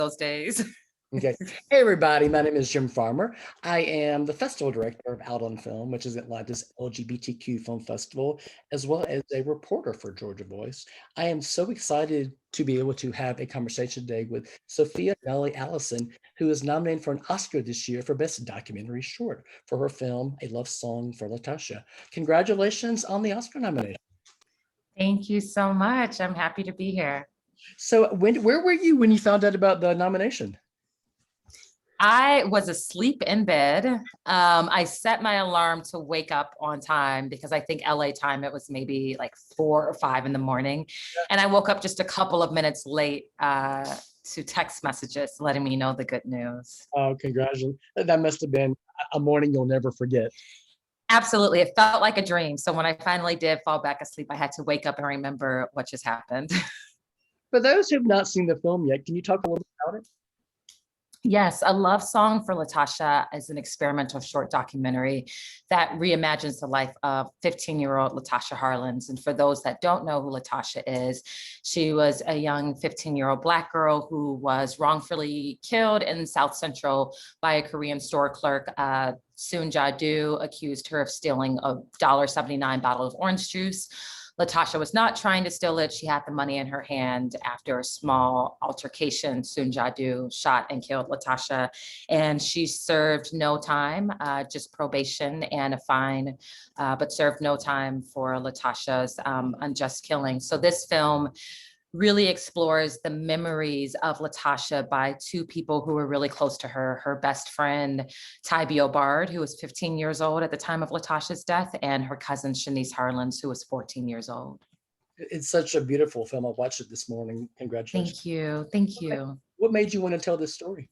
those days. Okay. Hey, everybody. My name is Jim Farmer. I am the festival director of Out on Film, which is Atlanta's LGBTQ film festival, as well as a reporter for Georgia Voice. I am so excited to be able to have a conversation today with Sophia Nahli Allison, who is nominated for an Oscar this year for Best Documentary Short for her film, A Love Song for Latasha. Congratulations on the Oscar nomination. Thank you so much. I'm happy to be here. So where were you when you found out about the nomination? I was asleep in bed. I set my alarm to wake up on time because I think LA time, it was maybe like 4 or 5 in the morning. And I woke up just a couple of minutes late to text messages letting me know the good news. Oh, congratulations. That must have been a morning you'll never forget. Absolutely. It felt like a dream. So when I finally did fall back asleep, I had to wake up and remember what just happened. For those who have not seen the film yet, can you talk a little bit about it? Yes, A Love Song for Latasha is an experimental short documentary that reimagines the life of 15-year-old Latasha Harlins. And for those that don't know who Latasha is, she was a young 15-year-old Black girl who was wrongfully killed in South Central by a Korean store clerk. Soon Ja-do accused her of stealing a $1.79 bottle of orange juice. Latasha was not trying to steal it. She had the money in her hand. After a small altercation, Soon Ja-do shot and killed Latasha, and she served no time, just probation and a fine, but served no time for Latasha's unjust killing. So this film really explores the memories of Latasha by two people who were really close to her, her best friend, Tybee O'Bard, who was 15 years old at the time of Latasha's death, and her cousin, Shanice Harlins, who was 14 years old. It's such a beautiful film. I watched it this morning. Congratulations. Thank you. Thank you. What made you want to tell this story?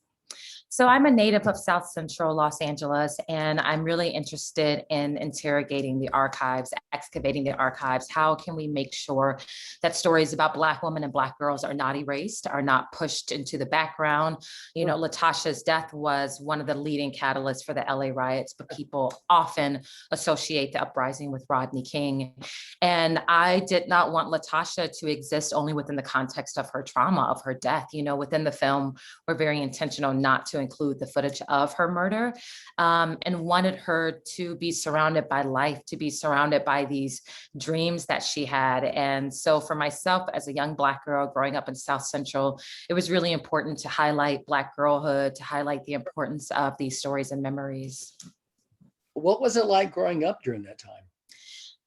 So I'm a native of South Central Los Angeles, and I'm really interested in interrogating the archives, excavating the archives. How can we make sure that stories about Black women and Black girls are not erased, are not pushed into the background? You know, Latasha's death was one of the leading catalysts for the LA riots, but people often associate the uprising with Rodney King. And I did not want Latasha to exist only within the context of her trauma, of her death. You know, within the film, we're very intentional not to include the footage of her murder, and wanted her to be surrounded by life, to be surrounded by these dreams that she had. And so for myself as a young Black girl growing up in South Central, it was really important to highlight Black girlhood, to highlight the importance of these stories and memories. What was it like growing up during that time?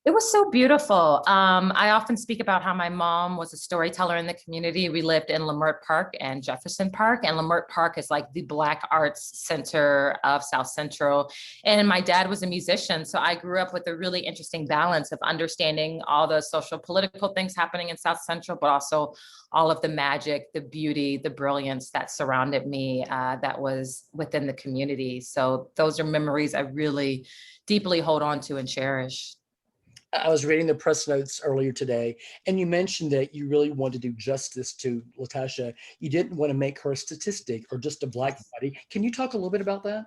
It was so beautiful. I often speak about how my mom was a storyteller in the community. We lived in Leimert Park and Jefferson Park, and Leimert Park is like the Black arts center of South Central. And my dad was a musician, so I grew up with a really interesting balance of understanding all the social political things happening in South Central, but also all of the magic, the beauty, the brilliance that surrounded me, that was within the community. So those are memories I really deeply hold on to and cherish. I was reading the press notes earlier today, and you mentioned that you really wanted to do justice to Latasha. You didn't want to make her a statistic or just a Black body. Can you talk a little bit about that?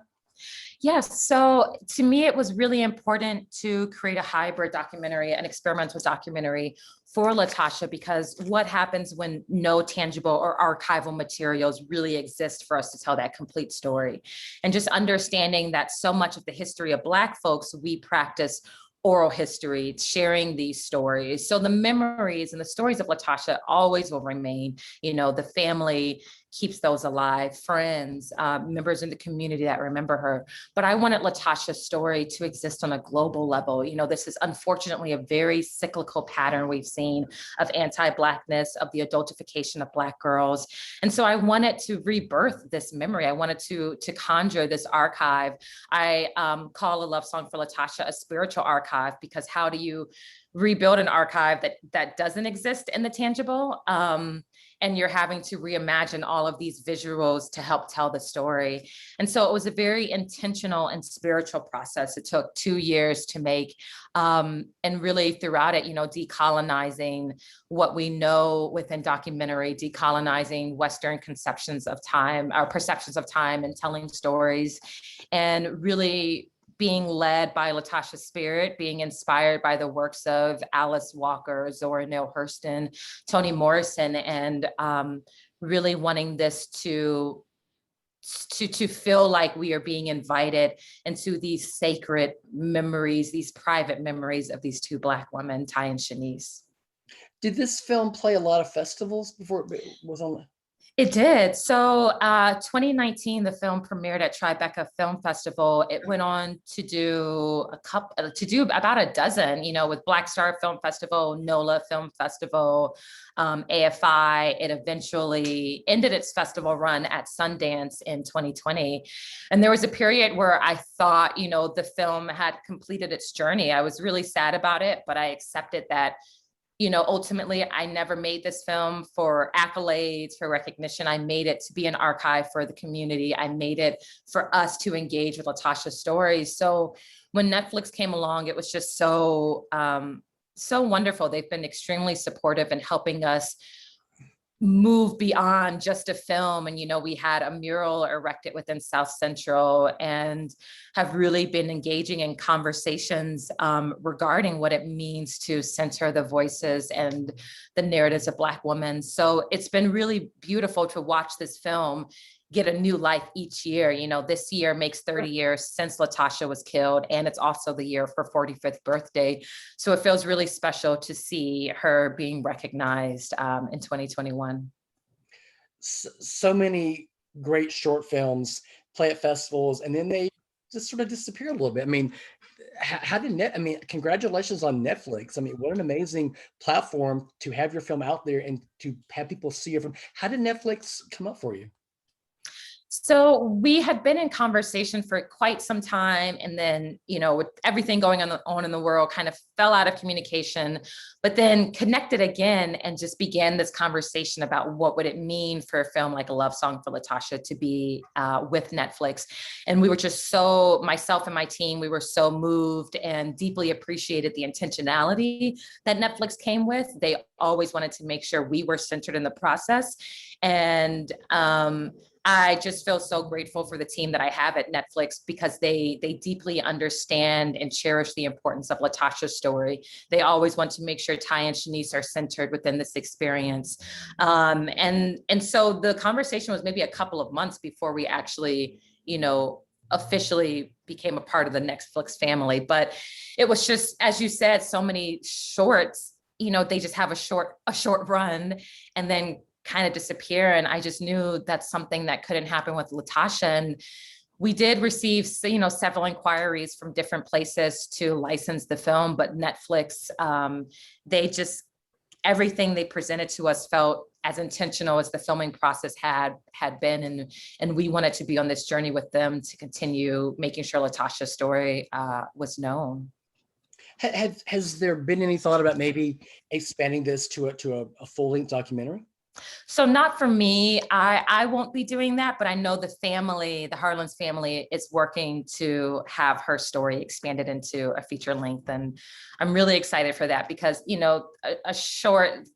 Yes, so to me, it was really important to create a hybrid documentary, an experimental documentary for Latasha, because what happens when no tangible or archival materials really exist for us to tell that complete story? And just understanding that so much of the history of Black folks, we practice oral history, sharing these stories. So the memories and the stories of Latasha always will remain. You know, the family keeps those alive, friends, members in the community that remember her. But I wanted Latasha's story to exist on a global level. You know, this is unfortunately a very cyclical pattern we've seen of anti-Blackness, of the adultification of Black girls. And so I wanted to rebirth this memory. I wanted to conjure this archive. I call A Love Song for Latasha a spiritual archive, because how do you rebuild an archive that doesn't exist in the tangible? And you're having to reimagine all of these visuals to help tell the story. And so it was a very intentional and spiritual process. It took 2 years to make, and really throughout it, you know, decolonizing what we know within documentary, decolonizing Western conceptions of time, our perceptions of time, and telling stories, and really being led by Latasha's spirit, being inspired by the works of Alice Walker, Zora Neale Hurston, Toni Morrison, and really wanting this to feel like we are being invited into these sacred memories, these private memories of these two Black women, Ty and Shanice. Did this film play a lot of festivals before it was on? It did. So 2019, the film premiered at Tribeca Film Festival. It went on to do about a dozen, with Black Star Film Festival, NOLA Film Festival, AFI. It eventually ended its festival run at Sundance in 2020. And there was a period where I thought, the film had completed its journey. I was really sad about it, but I accepted that ultimately, I never made this film for accolades, for recognition. I made it to be an archive for the community. I made it for us to engage with Latasha's stories. So when Netflix came along, it was just so wonderful. They've been extremely supportive in helping us move beyond just a film. And, we had a mural erected within South Central and have really been engaging in conversations regarding what it means to center the voices and the narratives of Black women. So it's been really beautiful to watch this film get a new life each year. This year makes 30 years since Latasha was killed, and it's also the year of her 45th birthday. So it feels really special to see her being recognized in 2021. So many great short films play at festivals, and then they just sort of disappear a little bit. I mean, how did congratulations on Netflix. I mean, what an amazing platform to have your film out there and to have people see your film. How did Netflix come up for you? So we had been in conversation for quite some time. And then, with everything going on in the world, kind of fell out of communication, but then connected again and just began this conversation about what would it mean for a film like A Love Song for Latasha to be with Netflix. And we were just myself and my team, we were so moved and deeply appreciated the intentionality that Netflix came with. They always wanted to make sure we were centered in the process. And I just feel so grateful for the team that I have at Netflix because they deeply understand and cherish the importance of Latasha's story. They always want to make sure Ty and Shanice are centered within this experience. And so the conversation was maybe a couple of months before we actually, officially became a part of the Netflix family. But it was just, as you said, so many shorts, they just have a short run and then kind of disappear. And I just knew that's something that couldn't happen with Latasha. And we did receive, several inquiries from different places to license the film, but Netflix, everything they presented to us felt as intentional as the filming process had been. And we wanted to be on this journey with them to continue making sure Latasha's story was known. Has there been any thought about maybe expanding this to a full-length documentary? So not for me, I won't be doing that, but I know the Harlins family is working to have her story expanded into a feature length. And I'm really excited for that because, a short,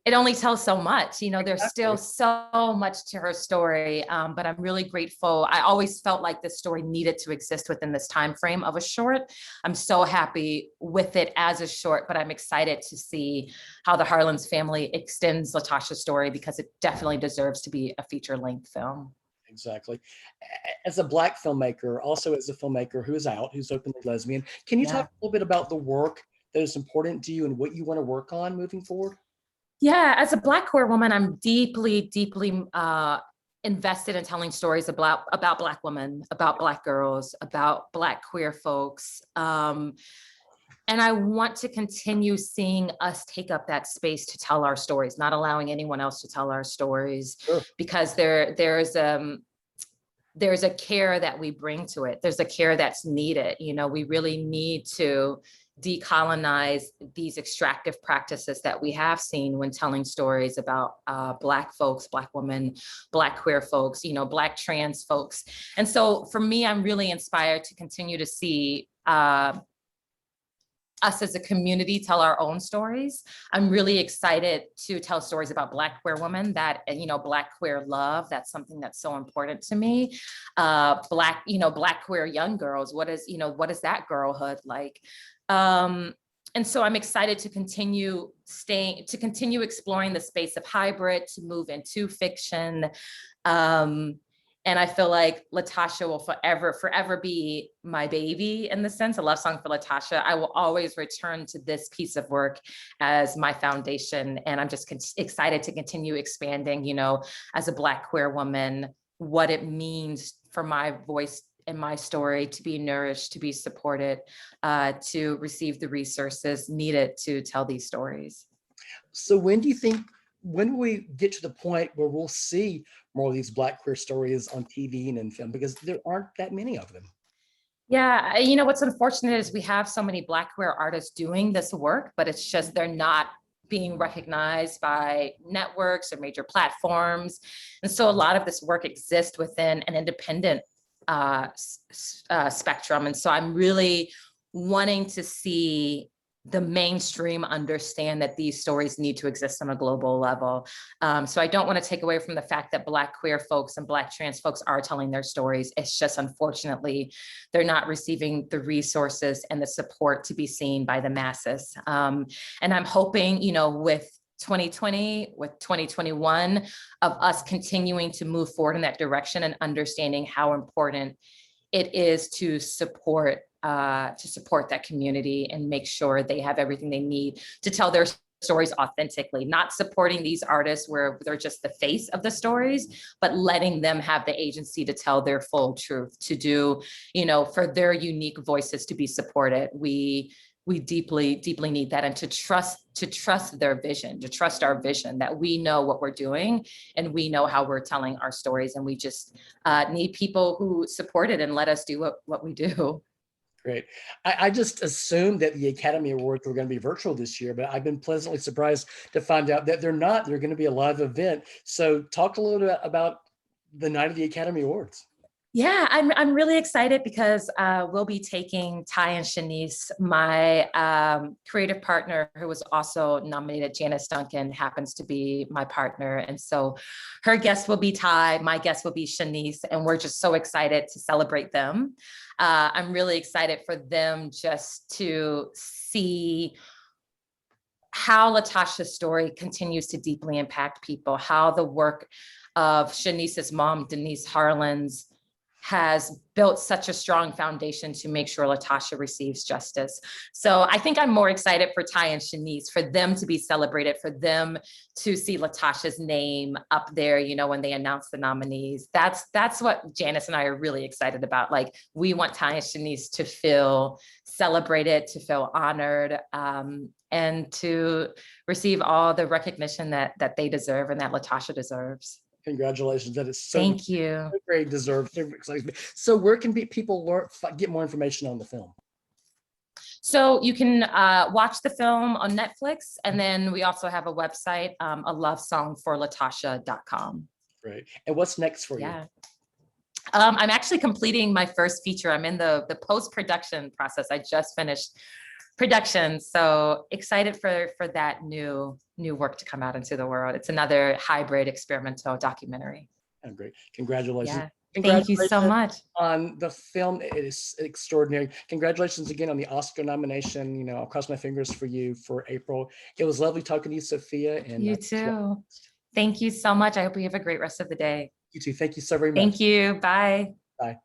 it only tells so much, there's still so much to her story, but I'm really grateful. I always felt like this story needed to exist within this time frame of a short. I'm so happy with it as a short, but I'm excited to see how the Harlins family extends Latasha's story because it definitely deserves to be a feature-length film. Exactly. As a Black filmmaker, also as a filmmaker who's openly lesbian, can you talk a little bit about the work that is important to you and what you want to work on moving forward? Yeah, as a Black queer woman, I'm deeply, deeply invested in telling stories about Black women, about Black girls, about Black queer folks. And I want to continue seeing us take up that space to tell our stories, not allowing anyone else to tell our stories, because there's a care that we bring to it. There's a care that's needed. We really need to decolonize these extractive practices that we have seen when telling stories about Black folks, Black women, Black queer folks, Black trans folks. And so for me, I'm really inspired to continue to see us as a community tell our own stories. I'm really excited to tell stories about Black queer women, that, Black queer love. That's something that's so important to me. Black queer young girls. What is that girlhood like? and so I'm excited to continue exploring the space of hybrid, to move into fiction. And I feel like Latasha will forever be my baby in the sense, a love song for Latasha. I will always return to this piece of work as my foundation. And I'm just excited to continue expanding, you know, as a Black queer woman, what it means for my voice and my story to be nourished, to be supported, to receive the resources needed to tell these stories. So when will we get to the point where we'll see more of these Black queer stories on TV and in film? Because there aren't that many of them. Yeah, you know, what's unfortunate is we have so many Black queer artists doing this work, but it's just they're not being recognized by networks or major platforms. And so a lot of this work exists within an independent spectrum. And so I'm really wanting to see the mainstream understand that these stories need to exist on a global level. So I don't want to take away from the fact that Black queer folks and Black trans folks are telling their stories. It's just, unfortunately, they're not receiving the resources and the support to be seen by the masses. And I'm hoping, you know, with 2020, with 2021, of us continuing to move forward in that direction and understanding how important it is to support that community and make sure they have everything they need to tell their stories authentically, not supporting these artists where they're just the face of the stories, but letting them have the agency to tell their full truth, to do, you know, for their unique voices to be supported. We deeply need that, and to trust their vision, to trust our vision, that we know what we're doing and we know how we're telling our stories, and we just need people who support it and let us do what we do. Great. I just assumed that the Academy Awards were going to be virtual this year, but I've been pleasantly surprised to find out that they're not. They're going to be a live event. So talk a little bit about the night of the Academy Awards. Yeah, I'm really excited because we'll be taking Ty and Shanice, my creative partner, who was also nominated. Janice Duncan happens to be my partner. And so her guest will be Ty, my guest will be Shanice, and we're just so excited to celebrate them. I'm really excited for them just to see how Latasha's story continues to deeply impact people, how the work of Shanice's mom, Denise Harlan's, has built such a strong foundation to make sure Latasha receives justice. So I think I'm more excited for Ty and Shanice, for them to be celebrated, for them to see Latasha's name up there, you know, when they announce the nominees. That's what Janice and I are really excited about. Like, we want Ty and Shanice to feel celebrated, to feel honored, and to receive all the recognition that they deserve and that Latasha deserves. Congratulations. That is so Thank you. very deserved. So where can people get more information on the film? So you can watch the film on Netflix, and then we also have a website, alovesongforlatasha.com. Great. And what's next for you? I'm actually completing my first feature. I'm in the post-production process. I just finished production, so excited for that new work to come out into the world. It's another hybrid experimental documentary. Oh, great. Congratulations. Yeah. Thank you so much. On the film. It is extraordinary. Congratulations again on the Oscar nomination. You know, I'll cross my fingers for you for April. It was lovely talking to you, Sophia. And you too. Thank you so much. I hope you have a great rest of the day. You too. Thank you so very much. Thank you. Bye. Bye.